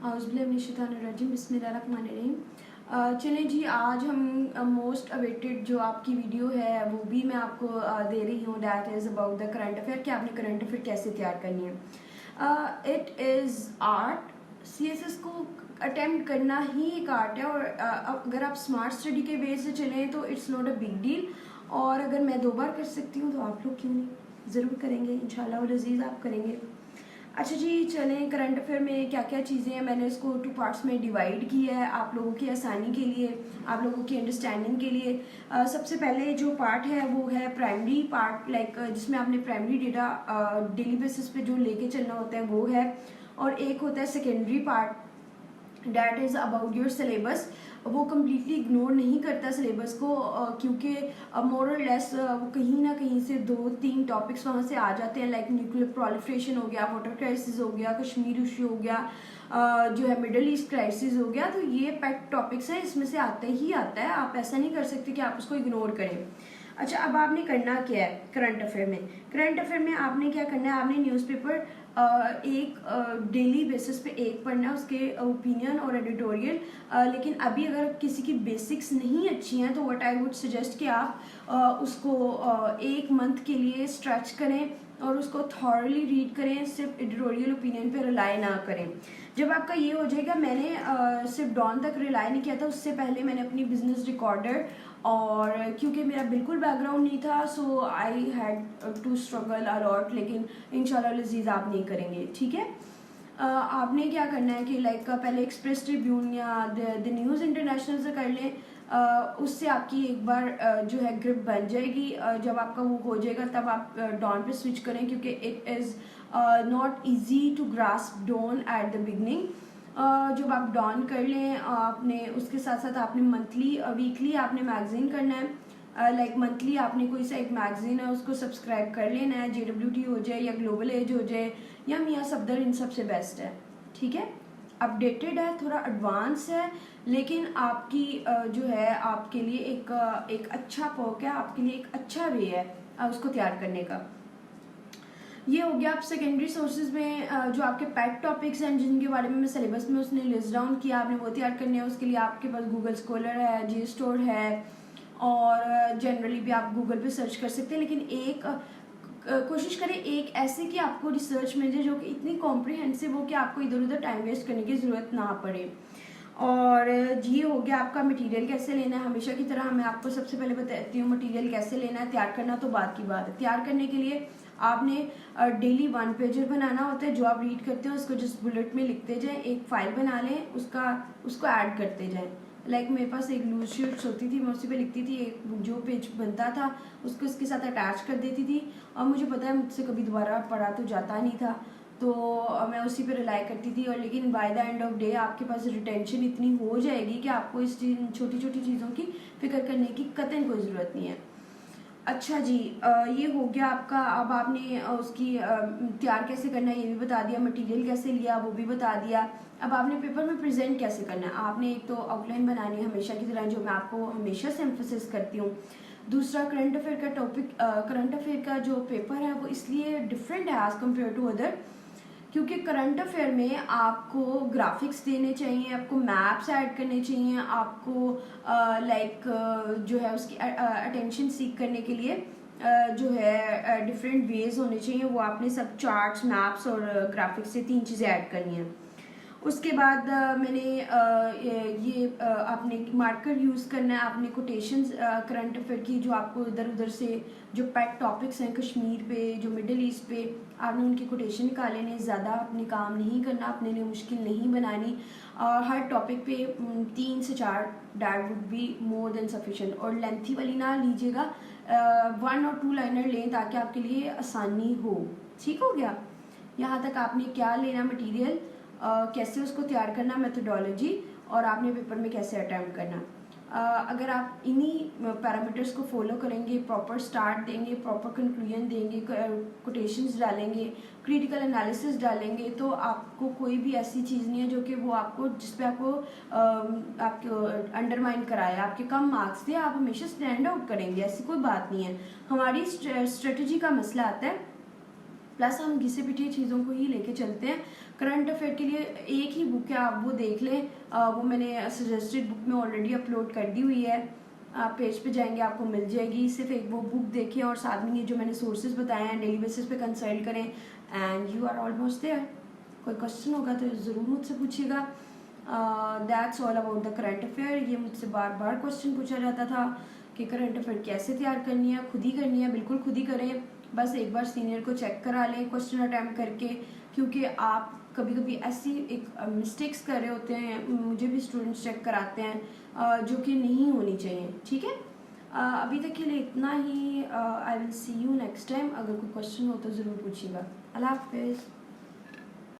औज़ुबिल्लाहिमिनश्शैतानिर्रजीम बिस्मिल्लाहिर्रहमानिर्रहीम। चलें जी, आज हम मोस्ट अवेटेड जो आपकी वीडियो है वो भी मैं आपको दे रही हूँ। That is about the current affair कि आपने करंट अफेयर कैसे तैयार करनी है। It is art. CSS को अटेम्प्ट करना ही एक आर्ट है और अगर आप स्मार्ट स्टडी के वे से चलें तो it's not a big deal. और अगर मैं 2 बार कर सकती हूँ तो आप लोग क्यों नहीं, ज़रूर करेंगे इंशाल्लाह और अज़ीज़ आप करेंगे। अच्छा जी, चलें करंट अफेयर में क्या क्या चीज़ें हैं, मैंने इसको 2 पार्ट्स में डिवाइड किया है आप लोगों की आसानी के लिए, आप लोगों की अंडरस्टैंडिंग के लिए। सबसे पहले जो पार्ट है वो है प्राइमरी पार्ट, लाइक जिसमें आपने प्राइमरी डेटा डेली बेसिस पे जो लेके चलना होता है वो है। और एक होता है secondary part, that is about your syllabus. वो कम्प्लीटली इग्नोर नहीं करता सिलेबस को, क्योंकि मोर और लेस वो कहीं ना कहीं से 2-3 टॉपिक्स वहाँ से आ जाते हैं, लाइक न्यूक्लियर प्रोलिफरेशन हो गया, वाटर क्राइसिस हो गया, कश्मीर इशू हो गया, जो है मिडल ईस्ट क्राइसिस हो गया। तो ये पेट टॉपिक्स हैं, इसमें से आता ही आता है, आप ऐसा नहीं कर सकते कि आप उसको इग्नोर करें। अच्छा, अब आपने करना क्या है करंट अफेयर में? करंट अफेयर में आपने क्या करना है, आपने न्यूज़पेपर एक डेली बेसिस पे एक पढ़ना है, उसके ओपिनियन और एडिटोरियल। लेकिन अभी अगर किसी की बेसिक्स नहीं अच्छी हैं तो व्हाट आई वुड सजेस्ट कि आप उसको 1 मंथ के लिए स्ट्रेच करें और उसको थॉरली रीड करें, सिर्फ एडिटोरियल ओपिनियन पे रिलाई ना करें। जब आपका ये हो जाएगा, मैंने सिर्फ डॉन तक रिलाई नहीं किया था, उससे पहले मैंने अपनी बिजनेस रिकॉर्डर, और क्योंकि मेरा बिल्कुल बैकग्राउंड नहीं था so I had to struggle a lot, लेकिन इंशाल्लाह लजीज आप नहीं करेंगे, ठीक है। आपने क्या करना है कि लाइक पहले एक्सप्रेस ट्रिब्यून या द न्यूज़ इंटरनेशनल से कर लें, उससे आपकी एक बार जो है ग्रिप बन जाएगी। जब आपका वो हो जाएगा तब आप डॉन पे स्विच करें, क्योंकि it is not easy to grasp done at the beginning. जब आप डॉन कर लें, आपने उसके साथ साथ आपने मंथली वीकली आपने मैगजीन करना है। लाइक मंथली आपने कोई सा एक मैगजीन है उसको सब्सक्राइब कर लेना है, JWT हो जाए या ग्लोबल एज हो जाए या मियाँ सफदर, इन सबसे बेस्ट है, ठीक है। अपडेटेड है, थोड़ा एडवांस है, लेकिन आपकी जो है आपके लिए एक अच्छा पोक है, आपके लिए एक अच्छा वे है उसको तैयार करने का। ये हो गया। आप सेकेंडरी सोर्सेज में जो आपके पेट टॉपिक्स हैं जिनके बारे में मैं सिलेबस में उसने लिस्ट डाउन किया, आपने वो तैयार करने हैं। उसके लिए आपके पास गूगल स्कॉलर है, JSTOR है, और जनरली भी आप गूगल पे सर्च कर सकते हैं। लेकिन एक कोशिश करें एक ऐसे कि आपको रिसर्च मिल जाए जो कि इतनी कॉम्प्रिहेंसिव हो कि आपको इधर उधर टाइम वेस्ट करने की ज़रूरत ना पड़े। और ये हो गया आपका मटेरियल कैसे लेना है। हमेशा की तरह मैं आपको सबसे पहले बताती हूँ मटेरियल कैसे लेना है। तैयार करना तो बात की बात है, तैयार करने के लिए आपने डेली 1 पेजर बनाना होता है। जो आप रीड करते हैं उसको जिस बुलेट में लिखते जाएं, एक फाइल बना लें, उसको ऐड करते जाएं। लाइक मेरे पास एक लूज शीट्स होती थी, मैं उसी पे लिखती थी, एक जो पेज बनता था उसको इसके साथ अटैच कर देती थी, और मुझे पता है मुझसे कभी दोबारा पढ़ा तो जाता नहीं था, तो मैं उसी पे रिलाई करती थी। और लेकिन by the end of day आपके पास रिटेंशन इतनी हो जाएगी कि आपको इस छोटी छोटी चीज़ों की फिक्र करने की कतई कोई ज़रूरत नहीं है। अच्छा जी, ये हो गया आपका। अब आपने उसकी तैयार कैसे करना है ये भी बता दिया, मटेरियल कैसे लिया वो भी बता दिया। अब आपने पेपर में प्रेजेंट कैसे करना है। आपने एक तो आउटलाइन बनानी है हमेशा की तरह, जो मैं आपको हमेशा से एम्फोसिस करती हूँ। दूसरा, करंट अफेयर का टॉपिक, करंट अफेयर का जो पेपर है वो इसलिए डिफरेंट है एज़ कम्पेयर टू अदर, क्योंकि करंट अफेयर में आपको ग्राफिक्स देने चाहिए, आपको मैप्स ऐड करने चाहिए, आपको लाइक जो है उसकी अटेंशन सीख करने के लिए जो है डिफरेंट वेज होने चाहिए। वो आपने सब चार्ट्स, मैप्स और ग्राफिक्स से 3 चीज़ें ऐड करनी है। उसके बाद मैंने ये आपने मार्कर यूज़ करना है, आपने कोटेशंस करंट अफेयर की जो आपको इधर उधर से जो पेट टॉपिक्स हैं कश्मीर पे, जो मिडिल ईस्ट पे, आपने उनकी कोटेशन निकाले ने। ज़्यादा अपने काम नहीं करना, अपने लिए मुश्किल नहीं बनानी। हर टॉपिक पे 3 से 4 that would be more than sufficient, और लेंथी वाली ना लीजिएगा, 1 और 2 लाइनर लें ताकि आपके लिए आसानी हो। ठीक हो गया। यहाँ तक आपने क्या लेना मटीरियल, कैसे उसको तैयार करना, मेथोडोलॉजी, और आपने पेपर में कैसे अटैम्प्ट करना। अगर आप इन्हीं पैरामीटर्स को फॉलो करेंगे, प्रॉपर स्टार्ट देंगे, प्रॉपर कंक्लूजन देंगे, कोटेशंस डालेंगे, क्रिटिकल एनालिसिस डालेंगे, तो आपको कोई भी ऐसी चीज़ नहीं है जो कि वो आपको जिस पे आपको अंडरमाइन कराए, आपके कम मार्क्स दे। आप हमेशा स्टैंड आउट करेंगे, ऐसी कोई बात नहीं है। हमारी स्ट्रेटजी का मसला आता है, प्लस हम घिसे पिटी चीज़ों को ही लेके चलते हैं, करंट अफेयर के लिए एक ही बुक है, आप वो देख लें। वो मैंने सजेस्टेड बुक में ऑलरेडी अपलोड कर दी हुई है, आप पेज पे जाएंगे आपको मिल जाएगी। सिर्फ एक वो बुक देखें और साथ में ये जो मैंने सोर्सेज बताए हैं डेली बेसिस पे कंसल्ट करें and you are almost there. कोई क्वेश्चन होगा तो ज़रूर मुझसे पूछिएगा। That's all about the current affair. ये मुझसे बार बार क्वेश्चन पूछा जाता था कि करंट अफेयर कैसे तैयार करनी है, खुद ही करनी है। बिल्कुल खुद ही करें, बस एक बार सीनियर को चेक करा लें क्वेश्चन अटैम्प्ट करके, क्योंकि आप कभी कभी ऐसी एक मिस्टेक्स कर रहे होते हैं, मुझे भी स्टूडेंट्स चेक कराते हैं जो कि नहीं होनी चाहिए। ठीक है, अभी तक के लिए इतना ही। I will see you next time. अगर कोई क्वेश्चन हो तो ज़रूर पूछिएगा। अल्लाह हाफिज़।